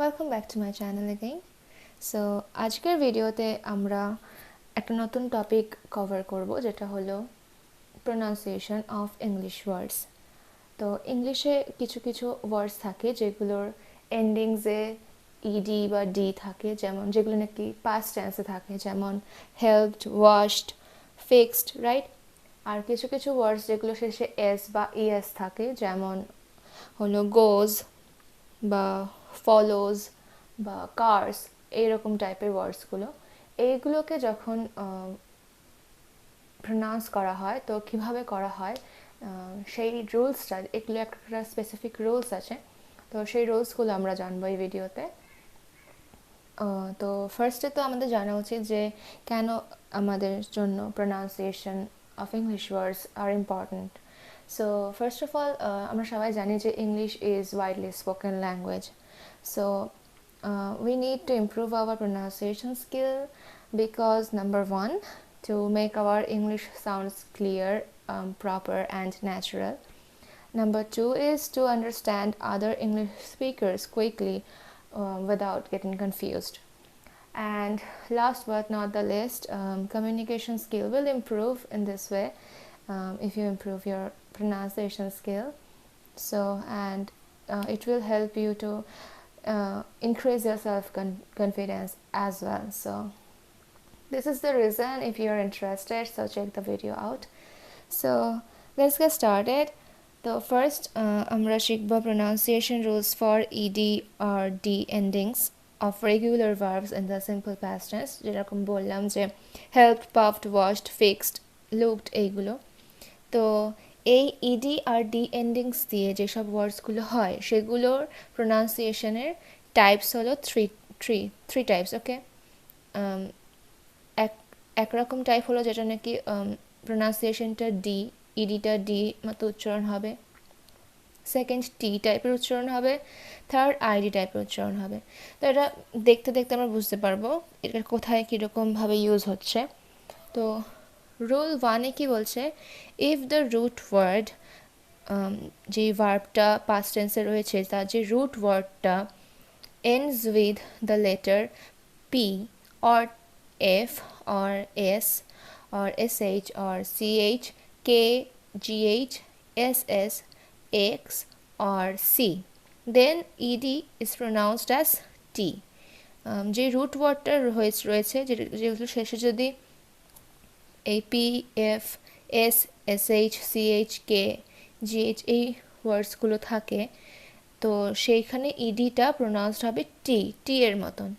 Welcome back to my channel again. So আজকের ভিডিওতে আমরা একটা নতুন টপিক কভার করব যেটা হলো প্রোনাউন্সিয়েশন অফ ইংলিশ ওয়ার্ডস। তো ইংলিশে কিছু কিছু ওয়ার্ডস থাকে যেগুলোর এন্ডিংসে ইডি বা ডি থাকে, যেমন যেগুলো নাকি পাস্ট টেন্সে থাকে, যেমন হেল্পড, ওয়াশড, ফিক্সড, রাইট। আর কিছু কিছু ওয়ার্ডস যেগুলো শেষে এস বা ইএস থাকে, যেমন হলো গোজ বা ফলোজ বা কার্স, এইরকম টাইপের ওয়ার্ডসগুলো। এইগুলোকে যখন প্রনাউন্স করা হয় তো কিভাবে করা হয় সেই রুলসটা, এগুলো একটা স্পেসিফিক রুলস আছে, তো সেই রুলসগুলো আমরা জানবো এই ভিডিওতে। তো ফার্স্টে তো আমাদের জানা উচিত যে কেন আমাদের জন্য প্রনাউন্সিয়েশন অফ ইংলিশ ওয়ার্ডস আর important. So first of all আমরা সবাই জানি যে English is widely spoken language. So we need to improve our pronunciation skill because number one, to make our English sounds clear, proper and natural. Number two is to understand other English speakers quickly without getting confused. And last but not the least, communication skill will improve in this way if you improve your pronunciation skill. So and it will help you to increase your self-confidence as well. So this is the reason. If you're interested, so check the video out. So let's get started. So first আমরা শিখব pronunciation rules for ed or d endings of regular verbs in the simple past tense, যেরকম বললাম যে helped, puffed, washed, fixed, looked, এইগুলো। তো এই ED আর D endings দিয়ে যেসব ওয়ার্ডসগুলো হয় সেগুলোর প্রোনাউন্সিয়েশনের টাইপস হলো থ্রি টাইপস। ওকে, একরকম টাইপ হলো যেটা নাকি প্রোনাউন্সিয়েশনটা ডি, ইডিটা ডি মতো উচ্চারণ হবে। সেকেন্ড টি টাইপের উচ্চারণ হবে। থার্ড আইডি টাইপের উচ্চারণ হবে। তো এটা দেখতে দেখতে আমরা বুঝতে পারবো এটা কোথায় কীরকমভাবে ইউজ হচ্ছে। তো রুল ওয়ানে কি বলছে, ইফ দ্য রুট ওয়ার্ড, যে ভার্বটা পাস্ট টেন্সে রয়েছে তার যে রুট ওয়ার্ডটা ends with the letter P or F or S or SH or CH, K, GH, SS, X or C, then ED is pronounced as T. যে root ওয়ার্ডটা রয়েছে যেগুলো শেষে যদি এই P, F, S, SH, CH, K, GH এই ওয়ার্ডসগুলো থাকে, তো সেইখানে ইডিটা প্রোনাউন্সড হবে টি এর মতন।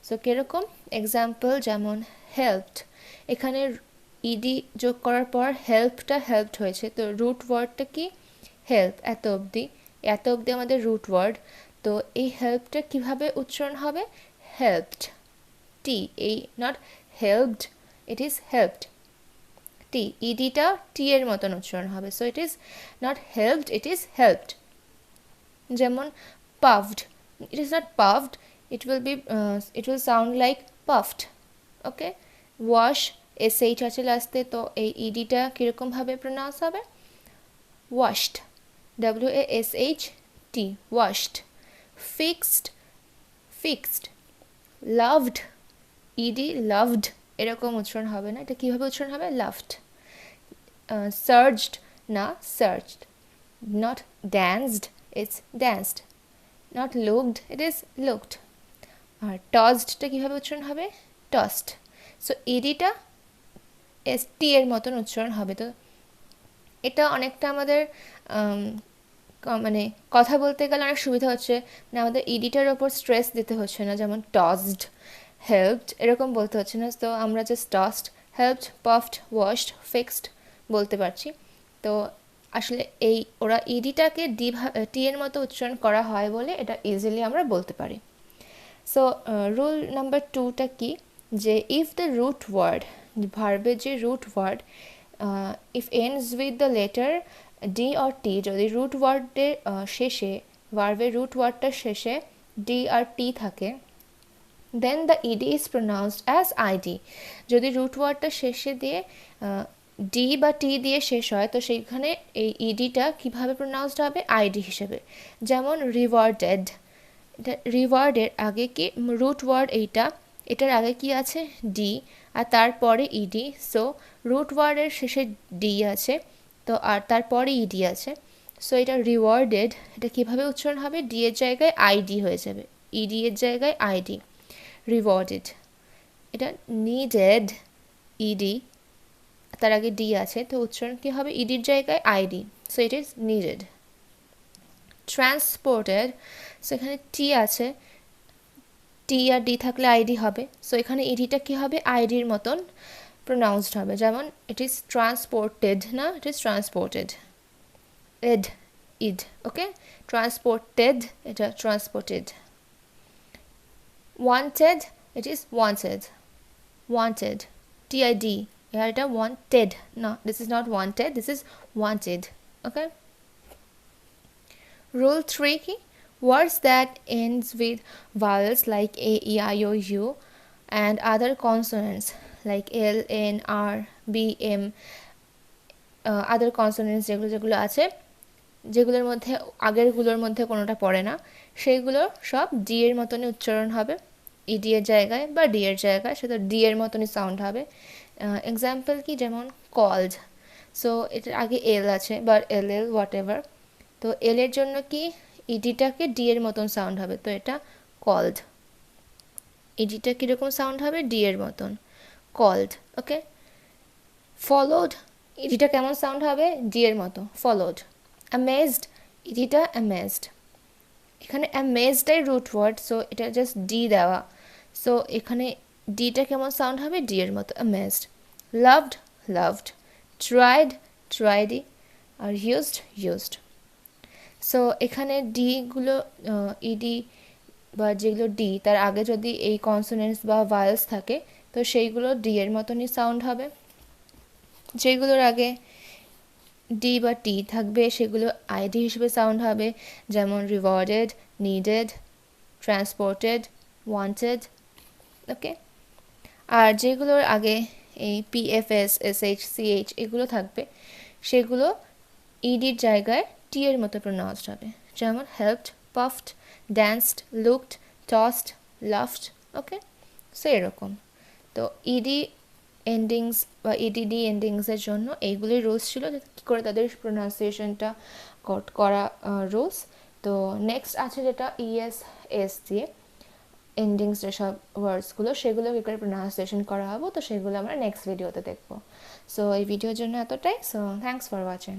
সো কীরকম এক্সাম্পল, যেমন হেল্পড, এখানে ইডি যোগ করার পর হেল্পটা হেল্পড হয়েছে, তো রুট ওয়ার্ডটা কি হেল্প। এত অবধি আমাদের রুট ওয়ার্ড। তো এই হেল্পটা কীভাবে উচ্চারণ হবে, হেল্পড, টি, এই not helped, it is helped, T, ইডিটা টি এর মতন উচ্চারণ হবে। So it is not helped, it is helped. যেমন puffed, it is not puffed, it will sound like puffed. Okay, wash, sh আছে লাস্টে, তো এই ইডিটা কীরকম ভাবে প্রোনাউন্স হবে, washed, WASHT, washed. fixed, loved, ed loved এরকম উচ্চারণ হবে না, এটা কীভাবে উচ্চারণ হবে, loved. surged না searched, not danced, it's danced. not looked, it is looked. R tossed টা কীভাবে উচ্চারণ হবে, tossed. সো ইডিটা এস টি এর মতন উচ্চারণ হবে। তো এটা অনেকটা আমাদের মানে কথা বলতে গেলে অনেক সুবিধা হচ্ছে, মানে আমাদের ইডিটার ওপর স্ট্রেস দিতে হচ্ছে না, যেমন টসড, হেল্পড এরকম বলতে হচ্ছে না। তো আমরা just টসড, helped, puffed, washed, fixed বলতে পারছি। তো আসলে এই ওরা ইডিটাকে টি এর মতো উচ্চারণ করা হয় বলে এটা ইজিলি আমরা বলতে পারি। সো রুল নাম্বার 2টা কি, যে ইফ দ্য রুট ওয়ার্ড, ভার্বের যে root word if ends with the letter D or T, যদি রুট ওয়ার্ডের শেষে, ভার্বের রুট ওয়ার্ডটার শেষে ডি আর টি থাকে, then the ED is pronounced as ID. যদি রুট ওয়ার্ডটা শেষে দিয়ে ডি বা টি দিয়ে শেষ হয়, তো সেইখানে এই ইডিটা কীভাবে প্রোনাউন্সড হবে, আইডি হিসেবে। যেমন রিওয়ার্ডেড, এটা রিওয়ার্ডের আগে কি রুট ওয়ার্ড এইটা, এটার আগে কি আছে ডি আর তারপরে ইডি, সো রুট ওয়ার্ডের শেষে ডি আছে তো আর তারপরে ইডি আছে, সো এটা রিওয়ার্ডেড, এটা কীভাবে উচ্চারণ হবে, ডি এর জায়গায় আইডি হয়ে যাবে, ইডি এর জায়গায় আইডি, রিওয়ার্ডেড। এটা নিডেড, ইডি তার আগে ডি আছে তো উচ্চারণ কী হবে, ইডির জায়গায় ID, so it is needed. Transported, so এখানে টি আছে, টি আর ডি থাকলে আইডি হবে, সো এখানে ইডিটা কী হবে, আইডির মতন প্রোনাউন্সড হবে, যেমন ইট ইজ ট্রান্সপোর্টেড না, it is transported, ED ID, okay, transported এটা transported. Wanted, it is wanted, wanted, T I D, আর এটা ওয়ান্টেড না, this is not wanted, this is wanted, okay. Rule 3 কি, words that ends with vowels like a, e, i, o, u and other consonants like l, n, r, b, m, other consonants যেগুলো আছে, যেগুলোর মধ্যে আগেরগুলোর মধ্যে কোনোটা পড়ে না, সেইগুলো সব ডি এর মতনই উচ্চারণ হবে, ইডি এর জায়গায় বা ডি এর জায়গায়, সেটা ডি এর মতনই সাউন্ড হবে। এক্সাম্পল কি, যেমন কল্ড, সো এটার আগে এল আছে বা এল এল হোয়াট এভার, তো এল এর জন্য কি ইডিটাকে ডি এর মতন সাউন্ড হবে, তো এটা কল্ড, ইডিটা কীরকম সাউন্ড হবে, ডি এর মতন, কল্ড, ওকে। ফলোড, ইডিটা কেমন সাউন্ড হবে, ডি এর মতো, ফলোড। অ্যামেজড, ইডিটা অ্যামেজড, এখানে অ্যামেজডাই রুট ওয়ার্ড, সো এটা জাস্ট ডি দেওয়া, সো এখানে ডিটা কেমন সাউন্ড হবে, ডি এর মতো, অ্যামেজড। লাভড, লাভড, ট্রাইড, ট্রাইডি, আর ইউজড, ইউজড। সো এখানে ডিগুলো ইডি বা যেগুলো ডি তার আগে যদি এই কনসোনেন্টস বা ভায়েলস থাকে তো সেইগুলো ডি এর মতনই সাউন্ড হবে, যেগুলোর আগে ডি বা টি থাকবে সেগুলো আইডি হিসেবে সাউন্ড হবে, যেমন রিওয়ার্ডেড, নিডেড, ট্রান্সপোর্টেড, ওয়ান্টেড, ওকে। আর যেগুলোর আগে এই পিএফএস, এসএইচ, সিএইচ এগুলো থাকবে সেগুলো ইডির জায়গায় টি এর মতো প্রোনাউন্সড হবে, যেমন helped, puffed, danced, looked, tossed, laughed, okay. So এরকম, তো ইডি এন্ডিংস বা ইডিডি এন্ডিংসের জন্য এইগুলোই রুলস ছিল, কী করে তাদের প্রোনাউন্সিয়েশনটা করা রুলস। তো নেক্সট আছে যেটা ইএস এস দিয়ে এন্ডিংস যেসব ওয়ার্ডসগুলো সেগুলো কী করে প্রোনাউন্সিয়েশন করা হবে, তো সেগুলো আমরা নেক্সট ভিডিওতে দেখবো। সো এই ভিডিওর জন্য এতটাই, সো থ্যাংকস ফর ওয়াচিং।